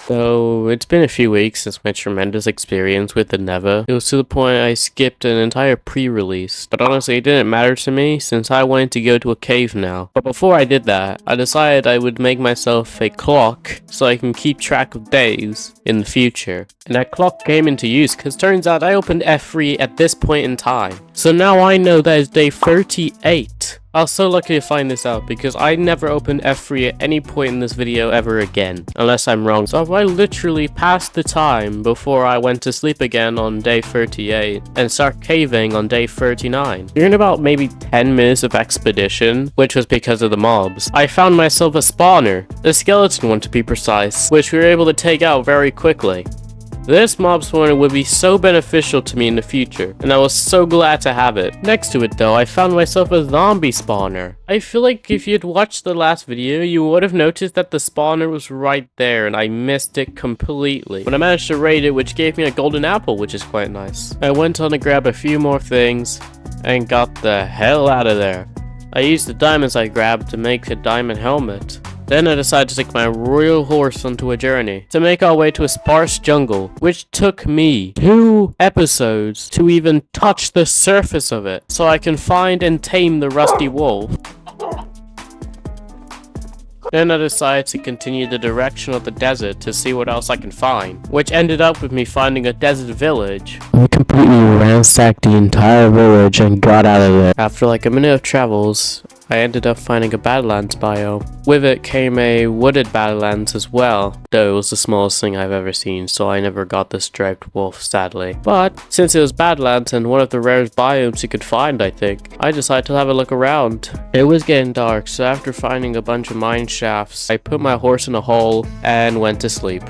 So, it's been a few weeks since my tremendous experience with the Nether. It was to the point I skipped an entire pre-release. But honestly, it didn't matter to me since I wanted to go to a cave now. But before I did that, I decided I would make myself a clock so I can keep track of days in the future. And that clock came into use because turns out I opened F3 at this point in time. So now I know that is day 38. I was so lucky to find this out because I never opened F3 at any point in this video ever again, unless I'm wrong. So I literally passed the time before I went to sleep again on day 38 and start caving on day 39. During about maybe 10 minutes of expedition, which was because of the mobs, I found myself a spawner, a skeleton one to be precise, which we were able to take out very quickly. This mob spawner would be so beneficial to me in the future, and I was so glad to have it. Next to it though, I found myself a zombie spawner. I feel like if you'd watched the last video, you would have noticed that the spawner was right there, and I missed it completely. But I managed to raid it, which gave me a golden apple, which is quite nice. I went on to grab a few more things, and got the hell out of there. I used the diamonds I grabbed to make a diamond helmet. Then I decided to take my royal horse onto a journey to make our way to a sparse jungle, which took me 2 episodes to even touch the surface of it, so I can find and tame the rusty wolf. Then I decided to continue the direction of the desert to see what else I can find, which ended up with me finding a desert village. I completely ransacked the entire village and got out of there. After like a minute of travels, I ended up finding a Badlands biome. With it came a wooded Badlands as well, though it was the smallest thing I've ever seen, so I never got the striped wolf, sadly. But since it was Badlands and one of the rarest biomes you could find, I think, I decided to have a look around. It was getting dark, so after finding a bunch of mine shafts, I put my horse in a hole and went to sleep.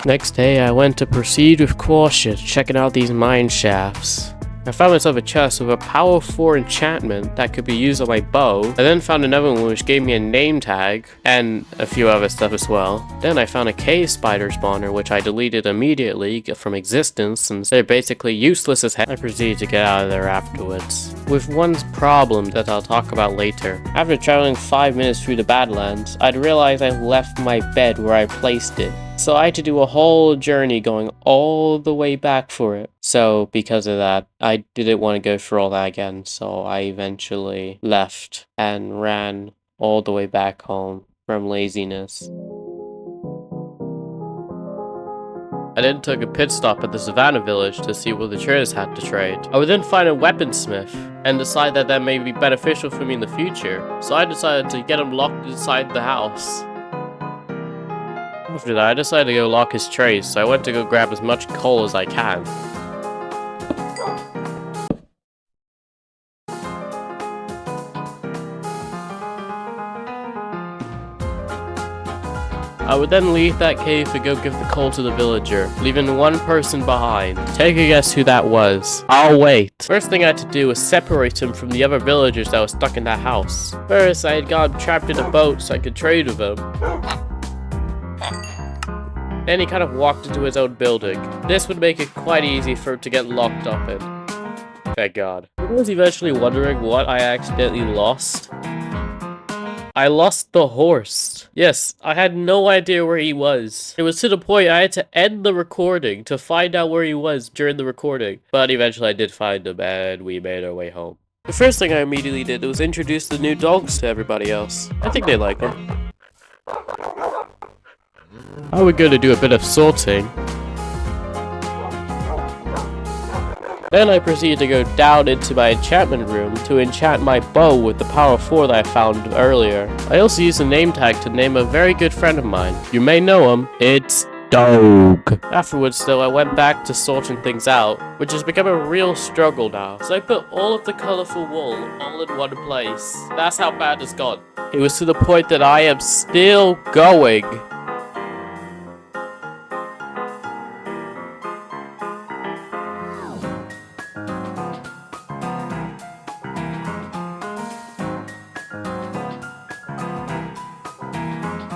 Next day, I went to 𝗡𝗶ৃ_𝗔, checking out these mine shafts. I found myself a chest with a power 4 enchantment that could be used on my bow. I then found another one which gave me a name tag and a few other stuff as well. Then I found a cave spider spawner which I deleted immediately from existence since they're basically useless as heck. I proceeded to get out of there afterwards. With one problem that I'll talk about later. After traveling 5 minutes through the Badlands, I'd realized I left my bed where I placed it. So I had to do a whole journey going all the way back for it. So because of that, I didn't want to go through all that again. So I eventually left and ran all the way back home from laziness. I then took a pit stop at the Savannah village to see what the traders had to trade. I would then find a weaponsmith and decide that that may be beneficial for me in the future. So I decided to get him locked inside the house. After that, I decided to go lock his trays, so I went to go grab as much coal as I can. I would then leave that cave to go give the coal to the villager, leaving one person behind. Take a guess who that was. I'll wait. First thing I had to do was separate him from the other villagers that was stuck in that house. First, I had got him trapped in a boat so I could trade with him. Then he kind of walked into his own building. This would make it quite easy for him to get locked up in. Thank God. I was eventually wondering what I accidentally lost. I lost the horse. Yes, I had no idea where he was. It was to the point I had to end the recording to find out where he was during the recording. But eventually I did find him and we made our way home. The first thing I immediately did was introduce the new dogs to everybody else. I think they like them. I would go to do a bit of sorting. Then I proceeded to go down into my enchantment room to enchant my bow with the power 4 that I found earlier. I also used a name tag to name a very good friend of mine. You may know him. It's Dog. Afterwards though, I went back to sorting things out, which has become a real struggle now. So I put all of the colorful wool all in one place. That's how bad it's got. It was to the point that I am still going.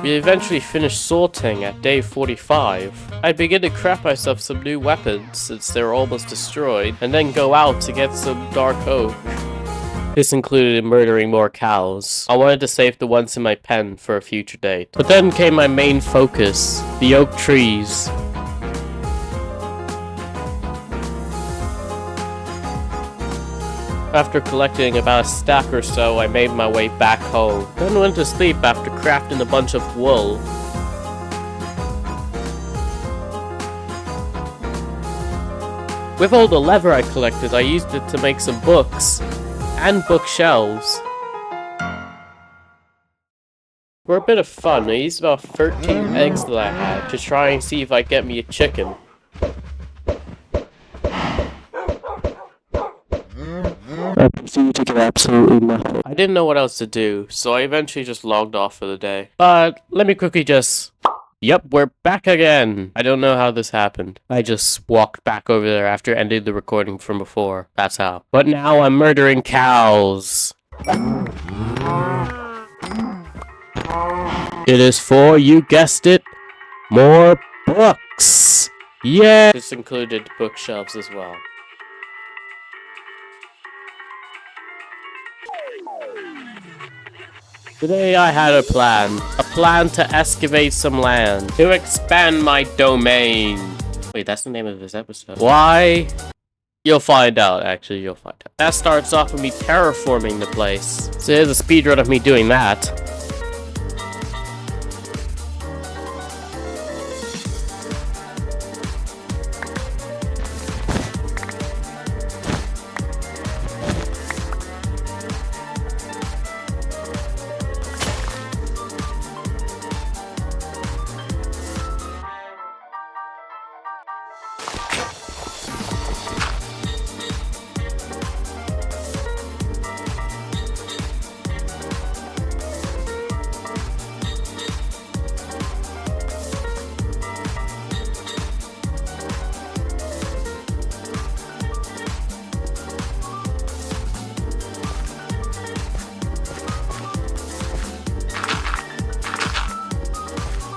We eventually finished sorting at day 45. I'd begin to craft myself some new weapons since they were almost destroyed, and then go out to get some dark oak. This included murdering more cows. I wanted to save the ones in my pen for a future date. But then came my main focus, the oak trees. After collecting about a stack or so, I made my way back home. Then went to sleep after crafting a bunch of wool. With all the leather I collected, I used it to make some books and bookshelves. For a bit of fun, I used about 13 eggs that I had to try and see if I get me a chicken. I proceeded to get absolutely nothing. I didn't know what else to do, so I eventually just logged off for the day. But let me quickly just... Yep, we're back again! I don't know how this happened. I just walked back over there after ending the recording from before. That's how. But now I'm murdering cows! It is for, you guessed it, more books! Yeah! This included bookshelves as well. Today I had a plan to excavate some land, to expand my domain. Wait, that's the name of this episode. Why? You'll find out, actually, you'll find out. That starts off with me terraforming the place. So here's a speedrun of me doing that.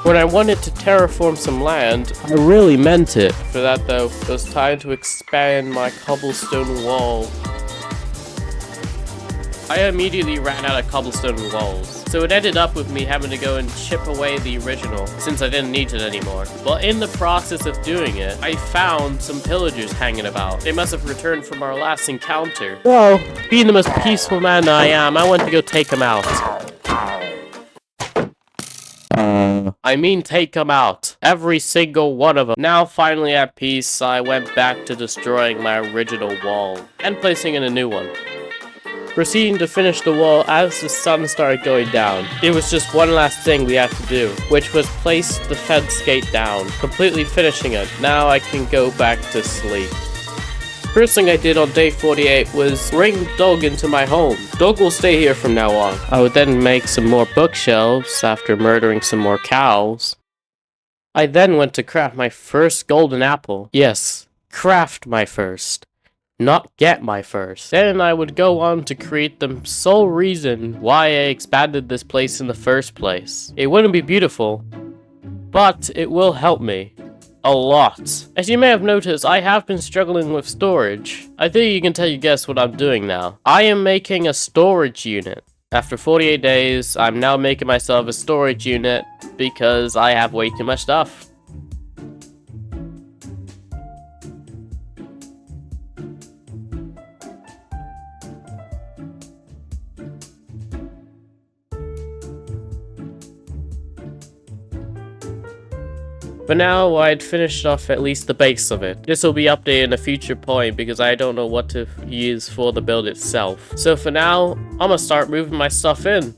When I wanted to terraform some land, I really meant it. For that though, it was time to expand my cobblestone wall. I immediately ran out of cobblestone walls, so it ended up with me having to go and chip away the original, since I didn't need it anymore. But in the process of doing it, I found some pillagers hanging about. They must have returned from our last encounter. So, being the most peaceful man I am, I went to go take them out. I mean take them out. Every single one of them. Now finally at peace, I went back to destroying my original wall and placing in a new one. Proceeding to finish the wall as the sun started going down. It was just one last thing we had to do, which was place the fence gate down, completely finishing it. Now I can go back to sleep. First thing I did on day 48 was bring Dog into my home. Dog will stay here from now on. I would then make some more bookshelves after murdering some more cows. I then went to craft my first golden apple. Yes, craft my first, not get my first. Then I would go on to create the sole reason why I expanded this place in the first place. It wouldn't be beautiful, but it will help me. A lot. As you may have noticed, I have been struggling with storage. I think you can guess what I'm doing now. I am making a storage unit. After 48 days, I'm now making myself a storage unit because I have way too much stuff. But now I'd finished off at least the base of it. This will be updated in a future point because I don't know what to use for the build itself. So for now, I'm gonna start moving my stuff in.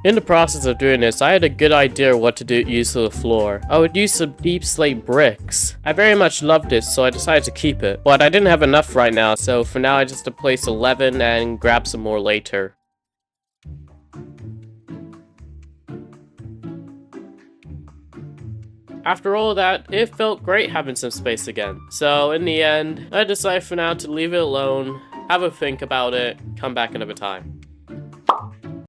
In the process of doing this, I had a good idea what to use for the floor. I would use some deep slate bricks. I very much loved it, so I decided to keep it. But I didn't have enough right now, so for now I just have to place 11 and grab some more later. After all that, it felt great having some space again. So in the end, I decided for now to leave it alone, have a think about it, come back another time.